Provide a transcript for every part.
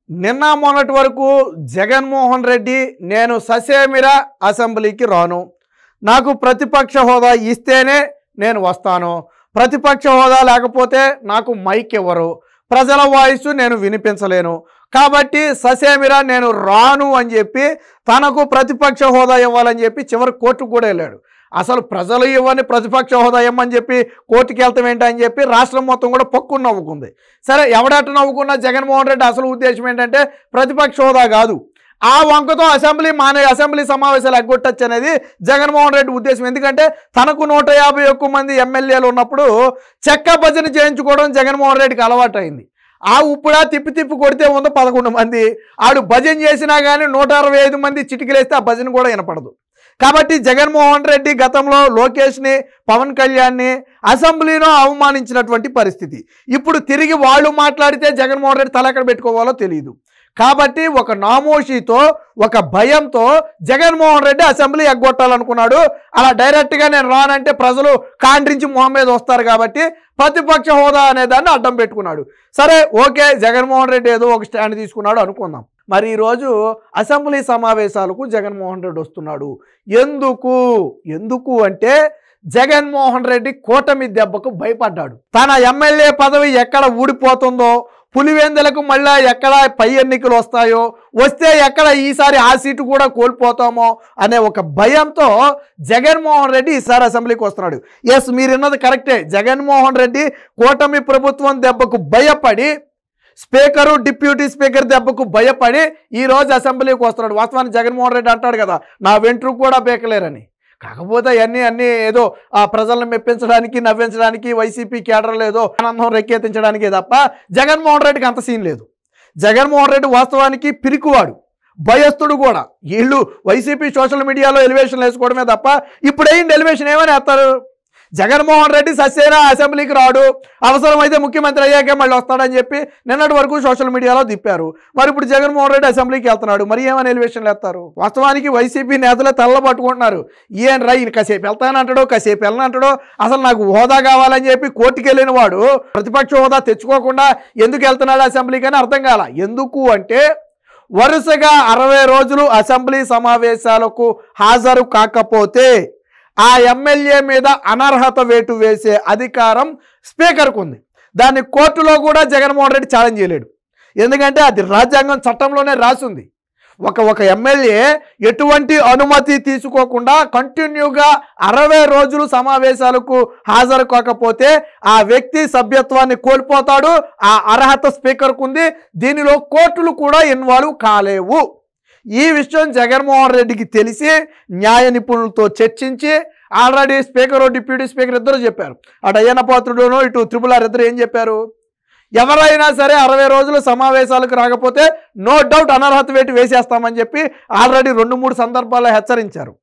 నిన్న మొన్నటి వరకు జగన్మోహన్ రెడ్డి నేను ససేమిరా అసెంబ్లీకి రాను, నాకు ప్రతిపక్ష హోదా ఇస్తేనే నేను వస్తాను, ప్రతిపక్ష హోదా లేకపోతే నాకు మైక్ ఇవ్వరు, ప్రజల వాయిస్ నేను వినిపించలేను, కాబట్టి ససేమిరా నేను రాను అని చెప్పి తనకు ప్రతిపక్ష హోదా ఇవ్వాలని చెప్పి చివరి కోర్టుకు కూడా వెళ్ళాడు. అసలు ప్రజలు ఇవ్వని ప్రతిపక్ష హోదా ఇవ్వమని చెప్పి కోర్టుకి వెళ్తాం ఏంటని చెప్పి రాష్ట్రం మొత్తం కూడా పక్కుని నవ్వుకుంది. సరే, ఎవడట్టు నవ్వుకున్నా జగన్మోహన్ రెడ్డి అసలు ఉద్దేశం ఏంటంటే ప్రతిపక్ష హోదా కాదు, ఆ వంకతో అసెంబ్లీ సమావేశాలు ఎగ్గొట్టచ్చు అనేది జగన్మోహన్ రెడ్డి ఉద్దేశం. ఎందుకంటే తనకు 151 మంది ఎమ్మెల్యేలు ఉన్నప్పుడు చెక్క భజన చేయించుకోవడం జగన్మోహన్ రెడ్డికి అలవాటు అయింది. ఆ ఉప్పుడా తిప్పి కొడితే ఉందో 11 మంది, ఆడు భజన చేసినా కానీ 165 మంది చిటికలేస్తే ఆ భజన కూడా వినపడదు. కాబట్టి జగన్మోహన్ రెడ్డి గతంలో లోకేష్ని, పవన్ కళ్యాణ్ని అసెంబ్లీలో అవమానించినటువంటి పరిస్థితి. ఇప్పుడు తిరిగి వాళ్ళు మాట్లాడితే జగన్మోహన్ రెడ్డి తల ఎక్కడ పెట్టుకోవాలో తెలియదు. కాబట్టి ఒక నామోషితో, ఒక భయంతో జగన్మోహన్ రెడ్డి అసెంబ్లీ ఎగ్గొట్టాలనుకున్నాడు. అలా డైరెక్ట్గా నేను రానంటే ప్రజలు కాండ్రించి మొహం మీద వస్తారు కాబట్టి ప్రతిపక్ష హోదా అనే దాన్ని అడ్డం పెట్టుకున్నాడు. సరే, ఓకే, జగన్మోహన్ రెడ్డి ఏదో ఒక స్టాండ్ తీసుకున్నాడు అనుకుందాం. మరి ఈరోజు అసెంబ్లీ సమావేశాలకు జగన్మోహన్ రెడ్డి వస్తున్నాడు. ఎందుకు అంటే జగన్మోహన్ రెడ్డి కూటమి దెబ్బకు భయపడ్డాడు. తన ఎమ్మెల్యే పదవి ఎక్కడ ఊడిపోతుందో, పులివెందులకు మళ్ళీ ఎక్కడ పై ఎన్నికలు వస్తాయో, వస్తే ఎక్కడ ఈసారి ఆ సీటు కూడా కోల్పోతామో అనే ఒక భయంతో జగన్మోహన్ రెడ్డి ఈసారి అసెంబ్లీకి వస్తున్నాడు. ఎస్, మీరు విన్నది కరెక్టే. జగన్మోహన్ రెడ్డి కూటమి ప్రభుత్వం దెబ్బకు భయపడి, స్పీకరు, డిప్యూటీ స్పీకర్ దెబ్బకు భయపడి ఈరోజు అసెంబ్లీకి వస్తున్నాడు. వాస్తవానికి జగన్మోహన్ రెడ్డి అంటాడు కదా, నా వెంట్రుకు కూడా బేకలేరని. కాకపోతే అన్నీ ఏదో ఆ ప్రజలను మెప్పించడానికి, నవ్వించడానికి, వైసీపీ కేడర్లు ఏదో ఆనందం రెక్కెత్తించడానికి తప్ప జగన్మోహన్ రెడ్డికి అంత సీన్ లేదు. జగన్మోహన్ రెడ్డి వాస్తవానికి పిరికివాడు, భయస్థుడు కూడా. వీళ్ళు వైసీపీ సోషల్ మీడియాలో ఎలివేషన్లు వేసుకోవడమే తప్ప ఇప్పుడు ఎలివేషన్ ఏమని వేస్తారు? జగన్మోహన్ రెడ్డి ససేనా అసెంబ్లీకి రాడు, అవసరమైతే ముఖ్యమంత్రి అయ్యాకే మళ్ళీ వస్తాడని చెప్పి నిన్నటి వరకు సోషల్ మీడియాలో తిప్పారు. మరి ఇప్పుడు జగన్మోహన్ రెడ్డి అసెంబ్లీకి వెళ్తున్నాడు, మరి ఏమైనా ఎలివేషన్లు వేస్తారు? వాస్తవానికి వైసీపీ నేతలే తల్ల పట్టుకుంటున్నారు. ఈయన రా, ఈయన కాసేపు వెళ్తానంటాడో కాసేపు వెళ్ళనంటాడో, అసలు నాకు హోదా కావాలని చెప్పి కోర్టుకు వెళ్ళిన వాడు ప్రతిపక్ష హోదా తెచ్చుకోకుండా ఎందుకు వెళ్తున్నాడు అసెంబ్లీకి అని అర్థం కాల. ఎందుకు అంటే వరుసగా 60 రోజులు అసెంబ్లీ సమావేశాలకు హాజరు కాకపోతే ఆ ఎమ్మెల్యే మీద అనర్హత వేటు వేసే అధికారం స్పీకర్కు ఉంది. దాన్ని కోర్టులో కూడా జగన్మోహన్ రెడ్డి ఛాలెంజ్ చేయలేడు. ఎందుకంటే అది రాజ్యాంగం చట్టంలోనే రాసింది. ఒక ఎమ్మెల్యే ఎటువంటి అనుమతి తీసుకోకుండా కంటిన్యూగా 60 రోజులు సమావేశాలకు హాజరు కాకపోతే ఆ వ్యక్తి సభ్యత్వాన్ని కోల్పోతాడు. ఆ అర్హత స్పీకర్కు ఉంది. దీనిలో కోర్టులు కూడా ఇన్వాల్వ్ కాలేవు. ఈ విషయం జగన్మోహన్ రెడ్డికి తెలిసి న్యాయ నిపుణులతో చర్చించి ఆల్రెడీ స్పీకరు, డిప్యూటీ స్పీకర్ ఇద్దరు చెప్పారు. అటు అయ్యన్న పాత్రుడును, ఇటు RRR ఇద్దరు ఏం చెప్పారు? ఎవరైనా సరే 60 రోజులు సమావేశాలకు రాకపోతే నో డౌట్ అనర్హత వేటు వేసేస్తామని చెప్పి ఆల్రెడీ 2-3 సందర్భాల్లో హెచ్చరించారు.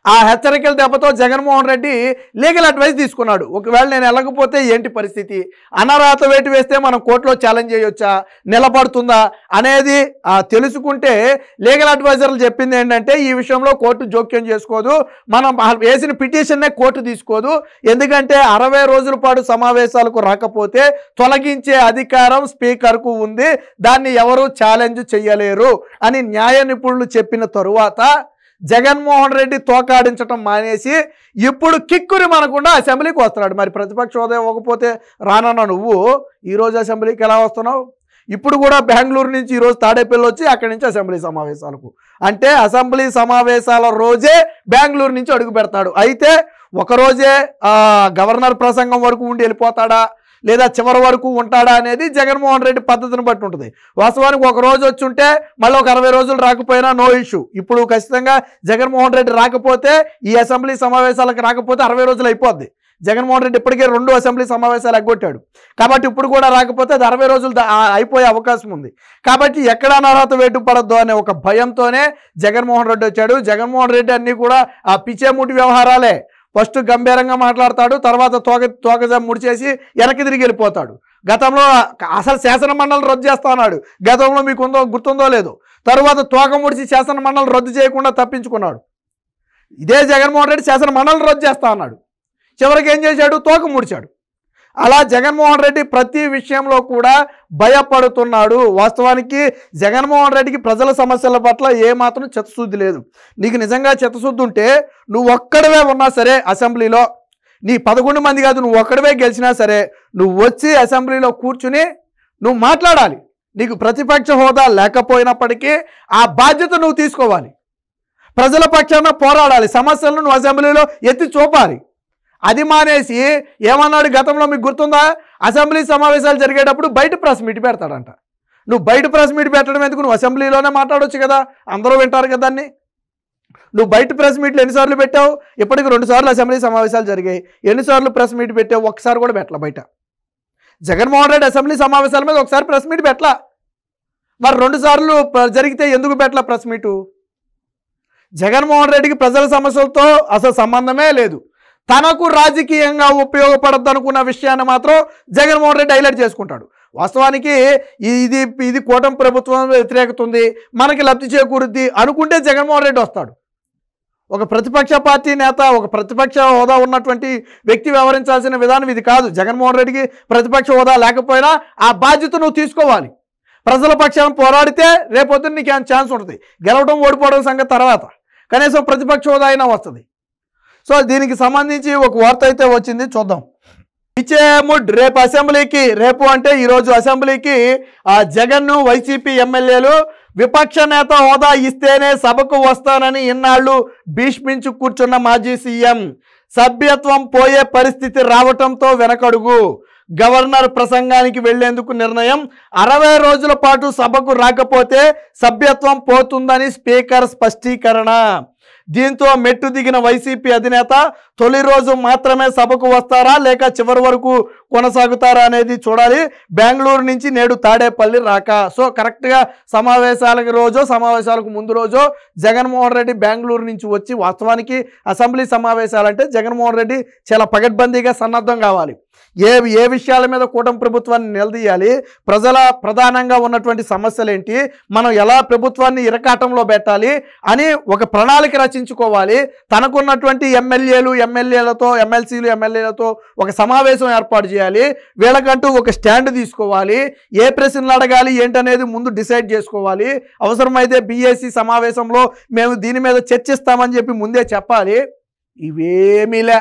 ఆ హెచ్చరికల దెబ్బతో జగన్మోహన్ రెడ్డి లీగల్ అడ్వైస్ తీసుకున్నాడు. ఒకవేళ నేను వెళ్ళకపోతే ఏంటి పరిస్థితి, అనర్హత వేటు వేస్తే మనం కోర్టులో ఛాలెంజ్ చేయొచ్చా, నిలబడుతుందా అనేది తెలుసుకుంటే లీగల్ అడ్వైజర్లు చెప్పింది ఏంటంటే ఈ విషయంలో కోర్టు జోక్యం చేసుకోదు, మనం వేసిన పిటిషన్నే కోర్టు తీసుకోదు. ఎందుకంటే 60 రోజుల పాటు సమావేశాలకు రాకపోతే తొలగించే అధికారం స్పీకర్కు ఉంది, దాన్ని ఎవరు ఛాలెంజ్ చేయలేరు అని న్యాయ నిపుణులు చెప్పిన తరువాత జగన్మోహన్ రెడ్డి తోకాడించడం మానేసి ఇప్పుడు కిక్కుని మనకుండా అసెంబ్లీకి వస్తున్నాడు. మరి ప్రతిపక్ష హోదా ఇవ్వకపోతే రానన్న నువ్వు ఈరోజు అసెంబ్లీకి ఎలా వస్తున్నావు? ఇప్పుడు కూడా బెంగళూరు నుంచి ఈరోజు తాడేపల్లి వచ్చి అక్కడి నుంచి అసెంబ్లీ సమావేశాలకు, అంటే అసెంబ్లీ సమావేశాల రోజే బెంగళూరు నుంచి అడుగు పెడతాడు. అయితే ఒకరోజే గవర్నర్ ప్రసంగం వరకు ఉండి వెళ్ళిపోతాడా లేదా చివరి వరకు ఉంటాడా అనేది జగన్మోహన్ రెడ్డి పద్ధతిని బట్టి ఉంటుంది. వాస్తవానికి ఒక రోజు వచ్చి ఉంటే మళ్ళీ ఒక 60 రోజులు రాకపోయినా నో ఇష్యూ. ఇప్పుడు ఖచ్చితంగా జగన్మోహన్ రెడ్డి రాకపోతే, ఈ అసెంబ్లీ సమావేశాలకు రాకపోతే 60 రోజులు అయిపోద్ది. జగన్మోహన్ రెడ్డి ఇప్పటికే 2 అసెంబ్లీ సమావేశాలు ఎగ్గొట్టాడు కాబట్టి ఇప్పుడు కూడా రాకపోతే అది 60 రోజులు అయిపోయే అవకాశం ఉంది. కాబట్టి ఎక్కడ అనర్హత వేటు పడద్దు అనే ఒక భయంతోనే జగన్మోహన్ రెడ్డి వచ్చాడు. జగన్మోహన్ రెడ్డి అన్నీ కూడా ఆ పిచ్చేముటి వ్యవహారాలే. ఫస్ట్ గంభీరంగా మాట్లాడతాడు, తర్వాత తోక ముడిచేసి వెనక్కి తిరిగి వెళ్ళిపోతాడు. గతంలో అసలు శాసన మండలి రద్దు చేస్తా అన్నాడు, గతంలో మీకు గుర్తుందో లేదో. తరువాత తోక ముడిచి శాసన మండలి రద్దు చేయకుండా తప్పించుకున్నాడు. ఇదే జగన్మోహన్ రెడ్డి శాసన మండలి రద్దు చేస్తా అన్నాడు, చివరికి ఏం చేశాడు? తోక ముడిచాడు. అలా జగన్మోహన్ రెడ్డి ప్రతి విషయంలో కూడా భయపడుతున్నాడు. వాస్తవానికి జగన్మోహన్ రెడ్డికి ప్రజల సమస్యల పట్ల ఏమాత్రం చిత్తశుద్ధి లేదు. నీకు నిజంగా చిత్తశుద్ధి ఉంటే నువ్వు ఒక్కడవే ఉన్నా సరే అసెంబ్లీలో, నీ 11 మంది కాదు, నువ్వు ఒక్కడవే గెలిచినా సరే నువ్వు వచ్చి అసెంబ్లీలో కూర్చుని నువ్వు మాట్లాడాలి. నీకు ప్రతిపక్ష హోదా లేకపోయినప్పటికీ ఆ బాధ్యత నువ్వు తీసుకోవాలి. ప్రజల పక్షాన పోరాడాలి. సమస్యలను నువ్వు అసెంబ్లీలో ఎత్తి చూపాలి. అది మానేసి ఏమన్నాడు గతంలో మీకు గుర్తుందా? అసెంబ్లీ సమావేశాలు జరిగేటప్పుడు బయట ప్రెస్ మీట్ పెడతాడంట. నువ్వు బయట ప్రెస్ మీట్ పెట్టడం ఎందుకు? నువ్వు అసెంబ్లీలోనే మాట్లాడవచ్చు కదా, అందరూ వింటారు కదా దాన్ని. నువ్వు బయట ప్రెస్ మీట్లు ఎన్నిసార్లు పెట్టావు? ఇప్పటికి 2 సార్లు అసెంబ్లీ సమావేశాలు జరిగాయి. ఎన్నిసార్లు ప్రెస్ మీట్ పెట్టావు? ఒక్కసారి కూడా పెట్టలా బయట. జగన్మోహన్ రెడ్డి అసెంబ్లీ సమావేశాల మీద ఒకసారి ప్రెస్ మీట్ పెట్టలా. మరి 2 సార్లు జరిగితే ఎందుకు పెట్టలా ప్రెస్ మీటు? జగన్మోహన్ రెడ్డికి ప్రజల సమస్యలతో అసలు సంబంధమే లేదు. తనకు రాజకీయంగా ఉపయోగపడద్దు అనుకున్న విషయాన్ని మాత్రం జగన్మోహన్ రెడ్డి హైలైట్ చేసుకుంటాడు. వాస్తవానికి ఇది కూటమి ప్రభుత్వం వ్యతిరేకత ఉంది, మనకి లబ్ధి చేకూరుద్ది అనుకుంటే జగన్మోహన్ రెడ్డి వస్తాడు. ఒక ప్రతిపక్ష పార్టీ నేత, ఒక ప్రతిపక్ష హోదా ఉన్నటువంటి వ్యక్తి వ్యవహరించాల్సిన విధానం ఇది కాదు. జగన్మోహన్ రెడ్డికి ప్రతిపక్ష హోదా లేకపోయినా ఆ బాధ్యత నువ్వు తీసుకోవాలి. ప్రజల పక్షాన పోరాడితే రేపొద్దున నీకు ఏమైనా ఛాన్స్ ఉంటుంది. గెలవడం ఓడిపోవడం సంగతి తర్వాత, కనీసం ప్రతిపక్ష హోదా అయినా వస్తుంది. సో దీనికి సంబంధించి ఒక వార్త అయితే వచ్చింది, చూద్దాం. ఇచ్చే ముడ్ రేపు అసెంబ్లీకి, రేపు అంటే ఈరోజు అసెంబ్లీకి జగన్ను వైసీపీ ఎమ్మెల్యేలు విపక్ష నేత హోదా ఇస్తేనే సభకు వస్తానని ఇన్నాళ్ళు భీష్మించు కూర్చున్న మాజీ సీఎం సభ్యత్వం పోయే పరిస్థితి రావటంతో వెనకడుగు. గవర్నర్ ప్రసంగానికి వెళ్లేందుకు నిర్ణయం. 60 రోజుల పాటు సభకు రాకపోతే సభ్యత్వం పోతుందని స్పీకర్ స్పష్టీకరణ. దీంతో మెట్టు దిగిన వైసీపీ అధినేత తొలి రోజు మాత్రమే సభకు వస్తారా లేక చివరి వరకు కొనసాగుతారా అనేది చూడాలి. బెంగళూరు నుంచి నేడు తాడేపల్లి రాక. సో కరెక్ట్గా సమావేశాలకు ముందు రోజు జగన్మోహన్ రెడ్డి బెంగళూరు నుంచి వచ్చి, వాస్తవానికి అసెంబ్లీ సమావేశాలంటే జగన్మోహన్ రెడ్డి చాలా పగడ్బందీగా సన్నద్ధం కావాలి. ఏ విషయాల మీద కూటమి ప్రభుత్వాన్ని నిలదీయాలి, ప్రజల ప్రధానంగా ఉన్నటువంటి సమస్యలు ఏంటి, మనం ఎలా ప్రభుత్వాన్ని ఇరకాటంలో పెట్టాలి అని ఒక ప్రణాళిక రచించుకోవాలి. తనకున్నటువంటి ఎమ్మెల్యేలతో ఒక సమావేశం ఏర్పాటు చేయాలి. వీళ్ళకంటూ ఒక స్టాండ్ తీసుకోవాలి. ఏ ప్రశ్నలు అడగాలి ఏంటనేది ముందు డిసైడ్ చేసుకోవాలి. అవసరమైతే బీఏసీ సమావేశంలో మేము దీని మీద చర్చిస్తామని చెప్పి ముందే చెప్పాలి. ఇవేమీలే.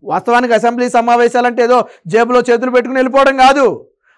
వాస్తవానికి అసెంబ్లీ సమావేశాలంటే ఏదో జేబులో చేతులు పెట్టుకుని వెళ్ళిపోవడం కాదు.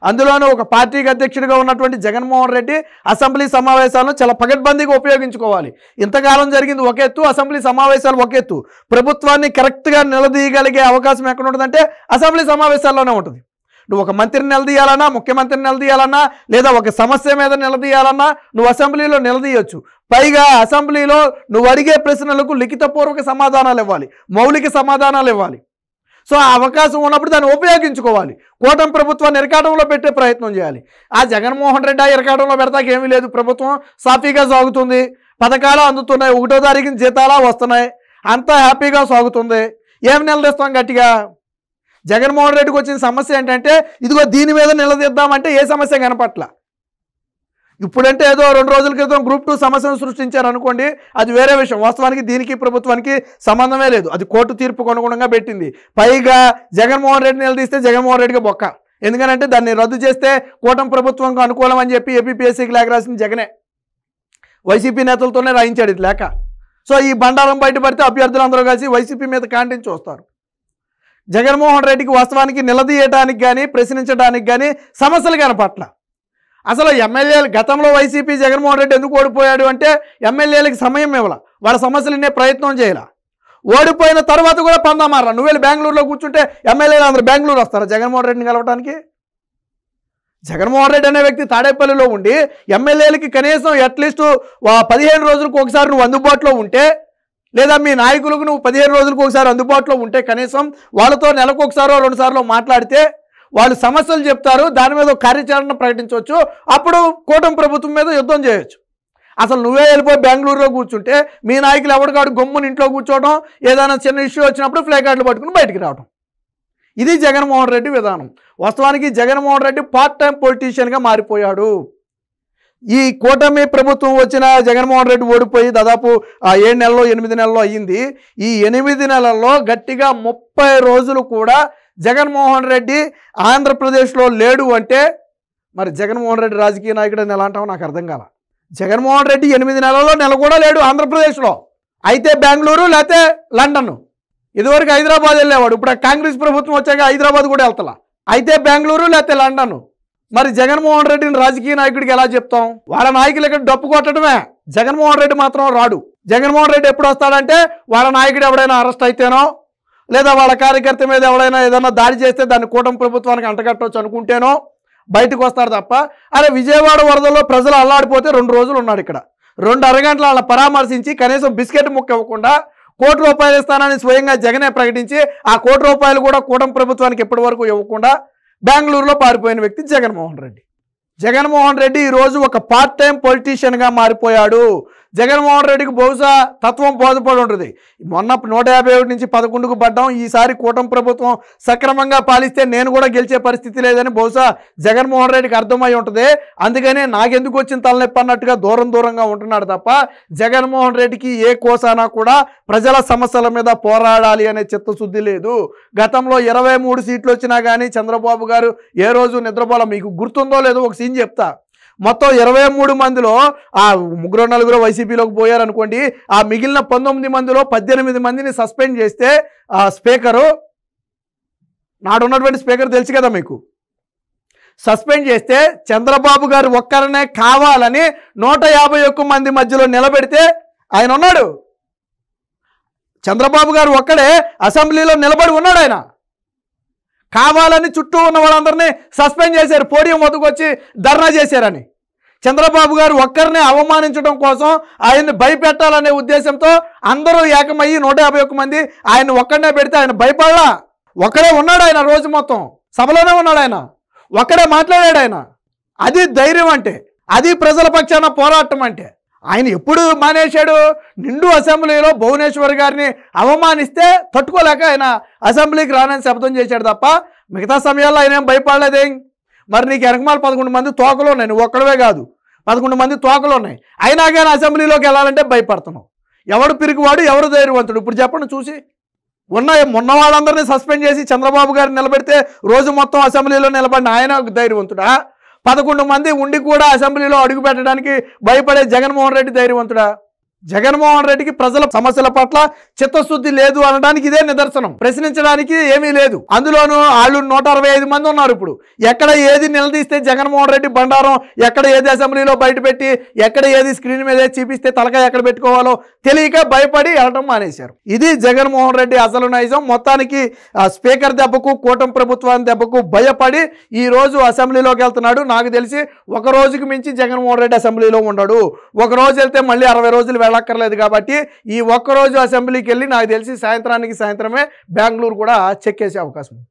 అందులోనూ ఒక పార్టీకి అధ్యక్షుడిగా ఉన్నటువంటి జగన్మోహన్ రెడ్డి అసెంబ్లీ సమావేశాలను చాలా పగడ్బందీగా ఉపయోగించుకోవాలి. ఇంతకాలం జరిగింది ఒక ఎత్తు, అసెంబ్లీ సమావేశాలు ఒక ఎత్తు. ప్రభుత్వాన్ని కరెక్ట్గా నిలదీయగలిగే అవకాశం ఎక్కడ ఉంటుందంటే అసెంబ్లీ సమావేశాల్లోనే ఉంటుంది. నువ్వు ఒక మంత్రిని నిలదీయాలన్నా, ముఖ్యమంత్రిని నిలదీయాలన్నా, లేదా ఒక సమస్య మీద నిలదీయాలన్నా నువ్వు అసెంబ్లీలో నిలదీయొచ్చు. పైగా అసెంబ్లీలో నువ్వు అడిగే ప్రశ్నలకు లిఖితపూర్వక సమాధానాలు ఇవ్వాలి, మౌలిక సమాధానాలు ఇవ్వాలి. సో ఆ అవకాశం ఉన్నప్పుడు దాన్ని ఉపయోగించుకోవాలి. కూటమి ప్రభుత్వాన్ని ఇరకాటంలో పెట్టే ప్రయత్నం చేయాలి. ఆ జగన్మోహన్ రెడ్డి ఇరకాటంలో పెడతాకి ఏమీ లేదు. ప్రభుత్వం సాఫీగా సాగుతుంది, పథకాలు అందుతున్నాయి, 1వ తారీఖున జీతాలా వస్తున్నాయి, అంతా హ్యాపీగా సాగుతుంది. ఏమి నిలదీస్తాం గట్టిగా? జగన్మోహన్ రెడ్డికి వచ్చిన సమస్య ఏంటంటే ఇదిగో దీని మీద నిలదీద్దామంటే ఏ సమస్య కనపట్ల. ఇప్పుడంటే ఏదో 2 రోజుల క్రితం గ్రూప్ 2 సమస్యను సృష్టించారు అనుకోండి, అది వేరే విషయం. వాస్తవానికి దీనికి ప్రభుత్వానికి సంబంధమే లేదు, అది కోర్టు తీర్పుకు అనుగుణంగా పెట్టింది. పైగా జగన్మోహన్ రెడ్డి నిలదీస్తే జగన్మోహన్ రెడ్డికి బొక్క. ఎందుకంటే దాన్ని రద్దు చేస్తే కూటమి ప్రభుత్వంకు అనుకూలం అని చెప్పి ఏపీపీఎస్సీకి లేఖ రాసింది జగనే. వైసీపీ నేతలతోనే రాయించాడు ఇది లేఖ. సో ఈ బండారం బయటపడితే అభ్యర్థులందరూ కలిసి వైసీపీ మీద కాంటించి వస్తారు. జగన్మోహన్ రెడ్డికి వాస్తవానికి నిలదీయడానికి కానీ ప్రశ్నించడానికి కానీ సమస్యలు కనపట్ల. అసలు ఎమ్మెల్యేలు గతంలో వైసీపీ జగన్మోహన్ రెడ్డి ఎందుకు ఓడిపోయాడు అంటే ఎమ్మెల్యేలకు సమయం ఇవ్వాల, వాళ్ళ సమస్యలు వినే ప్రయత్నం చేయాల. ఓడిపోయిన తర్వాత కూడా పందామారా. నువ్వు వెళ్ళి బెంగళూరులో కూర్చుంటే ఎమ్మెల్యేలు అందరూ బెంగళూరు వస్తారా జగన్మోహన్ రెడ్డిని కలవడానికి? జగన్మోహన్ రెడ్డి అనే వ్యక్తి తాడేపల్లిలో ఉండి ఎమ్మెల్యేలకి కనీసం అట్లీస్ట్ 15 రోజులకు ఒకసారి నువ్వు అందుబాటులో ఉంటే, లేదా మీ నాయకులకు నువ్వు 15 రోజులకు ఒకసారి అందుబాటులో ఉంటే, కనీసం వాళ్ళతో నెలకు ఒకసారో 2 సార్లు మాట్లాడితే వాళ్ళు సమస్యలు చెప్తారు, దాని మీద కార్యాచరణ ప్రకటించవచ్చు. అప్పుడు కూటమి ప్రభుత్వం మీద యుద్ధం చేయొచ్చు. అసలు నువ్వే వెళ్ళిపోయి బెంగళూరులో కూర్చుంటే మీ నాయకులు ఎవరికాడు గమ్మున ఇంట్లో కూర్చోవడం, ఏదైనా చిన్న ఇష్యూ వచ్చినప్పుడు ఫ్లై కార్డులు పట్టుకుని బయటికి రావడం. ఇది జగన్మోహన్ రెడ్డి విధానం. వాస్తవానికి జగన్మోహన్ రెడ్డి పార్ట్ టైం పొలిటీషియన్గా మారిపోయాడు. ఈ కూటమి ప్రభుత్వం వచ్చిన జగన్మోహన్ రెడ్డి ఓడిపోయి దాదాపు 7 నెలల్లో 8 నెలల్లో అయ్యింది. ఈ 8 నెలల్లో గట్టిగా 30 రోజులు కూడా జగన్మోహన్ రెడ్డి ఆంధ్రప్రదేశ్లో లేడు అంటే మరి జగన్మోహన్ రెడ్డి రాజకీయ నాయకుడు అని ఎలా అంటామో నాకు అర్థం కాల. జగన్మోహన్ రెడ్డి 8 నెలల్లో నెల కూడా లేడు ఆంధ్రప్రదేశ్లో. అయితే బెంగళూరు లేకపోతే లండన్. ఇదివరకు హైదరాబాద్ వెళ్ళేవాడు, ఇప్పుడు కాంగ్రెస్ ప్రభుత్వం వచ్చాక హైదరాబాద్ కూడా వెళ్తలా. అయితే బెంగళూరు లేకపోతే లండన్. మరి జగన్మోహన్ రెడ్డిని రాజకీయ నాయకుడికి ఎలా చెప్తాం? వాళ్ళ నాయకులు ఇక్కడ డప్పు కొట్టడమే, జగన్మోహన్ రెడ్డి మాత్రం రాడు. జగన్మోహన్ రెడ్డి ఎప్పుడు వస్తాడంటే వాళ్ళ నాయకుడు ఎవడైనా అరెస్ట్ అయితేనో, లేదా వాళ్ళ కార్యకర్త మీద ఎవడైనా ఏదైనా దాడి చేస్తే దాన్ని కూటమి ప్రభుత్వానికి అంటగట్టవచ్చు అనుకుంటేనో బయటకు వస్తాడు తప్ప. అరే విజయవాడ వరదల్లో ప్రజలు అల్లాడిపోతే 2 రోజులు ఉన్నాడు ఇక్కడ. 2 అరగంటలు వాళ్ళ పరామర్శించి కనీసం బిస్కెట్ ముక్క ఇవ్వకుండా ₹1 కోటి ఇస్తానని స్వయంగా జగనే ప్రకటించి ఆ ₹1 కోటి కూడా కూటమి ప్రభుత్వానికి ఎప్పటి వరకు ఇవ్వకుండా బెంగళూరులో పారిపోయిన వ్యక్తి జగన్మోహన్ రెడ్డి. జగన్మోహన్ రెడ్డి ఈరోజు ఒక పార్ట్ టైం పొలిటీషియన్గా మారిపోయాడు. జగన్మోహన్ రెడ్డికి బహుశా తత్వం బోధపడి ఉంటుంది. మొన్న 151 నుంచి 11కు పడ్డాం, ఈసారి కూటమి ప్రభుత్వం సక్రమంగా పాలిస్తే నేను కూడా గెలిచే పరిస్థితి లేదని బహుశా జగన్మోహన్ రెడ్డికి అర్థమై ఉంటుంది. అందుకనే నాకెందుకు వచ్చిన తలనొప్పి అన్నట్టుగా దూరంగా ఉంటున్నాడు తప్ప జగన్మోహన్ రెడ్డికి ఏ కోసానా కూడా ప్రజల సమస్యల మీద పోరాడాలి అనే చిత్తశుద్ధి లేదు. గతంలో 23 సీట్లు వచ్చినా కానీ చంద్రబాబు గారు ఏ రోజు నిద్రపోల. మీకు గుర్తుందో లేదో ఒక సీన్ చెప్తా. మొత్తం 23 మందిలో ఆ 3-4 వైసీపీలోకి పోయారనుకోండి. ఆ మిగిలిన 19 మందిలో 18 మందిని సస్పెండ్ చేస్తే ఆ స్పీకరు, నాడున్నటువంటి స్పీకర్ తెలుసు కదా మీకు, సస్పెండ్ చేస్తే చంద్రబాబు గారు ఒక్కరనే కావాలని 151 మంది మధ్యలో నిలబెడితే ఆయన ఉన్నాడు. చంద్రబాబు గారు ఒక్కడే అసెంబ్లీలో నిలబడి ఉన్నాడు. ఆయన కావాలని చుట్టూ ఉన్న వాళ్ళందరినీ సస్పెండ్ చేశారు, పోడియం వద్దకు వచ్చి ధర్నా చేశారని. చంద్రబాబు గారు ఒక్కరిని అవమానించడం కోసం, ఆయన్ని భయపెట్టాలనే ఉద్దేశంతో అందరూ ఏకమయ్యి 151 మంది ఆయన ఒక్కడనే పెడితే ఆయన భయపడలా. ఒక్కడే ఉన్నాడు ఆయన, రోజు మొత్తం సభలోనే ఉన్నాడు ఆయన, ఒక్కడే మాట్లాడాడు ఆయన. అది ధైర్యం అంటే, అది ప్రజల పక్షాన పోరాటం అంటే. ఆయన ఎప్పుడు మానేశాడు? నిండు అసెంబ్లీలో భువనేశ్వర్ గారిని అవమానిస్తే తట్టుకోలేక ఆయన అసెంబ్లీకి రానని శబ్దం చేశాడు తప్ప మిగతా సమయాల్లో ఆయన ఏం భయపడలేదేం. మరి నీకు వెనకమాల 11 మంది తోకలు ఉన్నాయి, నువ్వు ఒక్కడవే కాదు 11 మంది తోకలు ఉన్నాయి, అయినా కానీ అసెంబ్లీలోకి వెళ్ళాలంటే భయపడుతున్నావు. ఎవడు పిరికివాడు, ఎవరు ధైర్యవంతుడు? ఇప్పుడు చెప్పండి చూసి. మొన్న వాళ్ళందరినీ సస్పెండ్ చేసి చంద్రబాబు గారిని నిలబెడితే రోజు మొత్తం అసెంబ్లీలో నిలబడిన ఆయన ధైర్యవంతుడా? 11 మంది ఉండి కూడా అసెంబ్లీలో అడుగు పెట్టడానికి భయపడే జగన్మోహన్ రెడ్డి ధైర్యవంతుడా? జగన్మోహన్ రెడ్డికి ప్రజల సమస్యల పట్ల చిత్తశుద్ధి లేదు అనడానికి ఇదే నిదర్శనం. ప్రశ్నించడానికి ఏమీ లేదు. అందులోనూ వాళ్ళు 165 మంది ఉన్నారు. ఇప్పుడు ఎక్కడ ఏది నిలదీస్తే జగన్మోహన్ రెడ్డి బండారం, ఎక్కడ ఏది అసెంబ్లీలో బయటపెట్టి, ఎక్కడ ఏది స్క్రీన్ మీద చూపిస్తే తలకాయ ఎక్కడ పెట్టుకోవాలో తెలియక భయపడి వెళ్ళటం మానేశారు. ఇది జగన్మోహన్ రెడ్డి అసలు నైజం. మొత్తానికి స్పీకర్ దెబ్బకు, కూటమి ప్రభుత్వాన్ని దెబ్బకు భయపడి ఈ రోజు అసెంబ్లీలోకి వెళ్తున్నాడు. నాకు తెలిసి ఒక రోజుకి మించి జగన్మోహన్ రెడ్డి అసెంబ్లీలో ఉండడు. ఒక రోజు వెళ్తే మళ్ళీ 60 రోజులు వెళ్ళక్కర్లేదు. కాబట్టి ఈ ఒక్కరోజు అసెంబ్లీకి వెళ్ళి నాకు తెలిసి సాయంత్రమే బెంగళూరు కూడా చెక్కేసే అవకాశం ఉంది.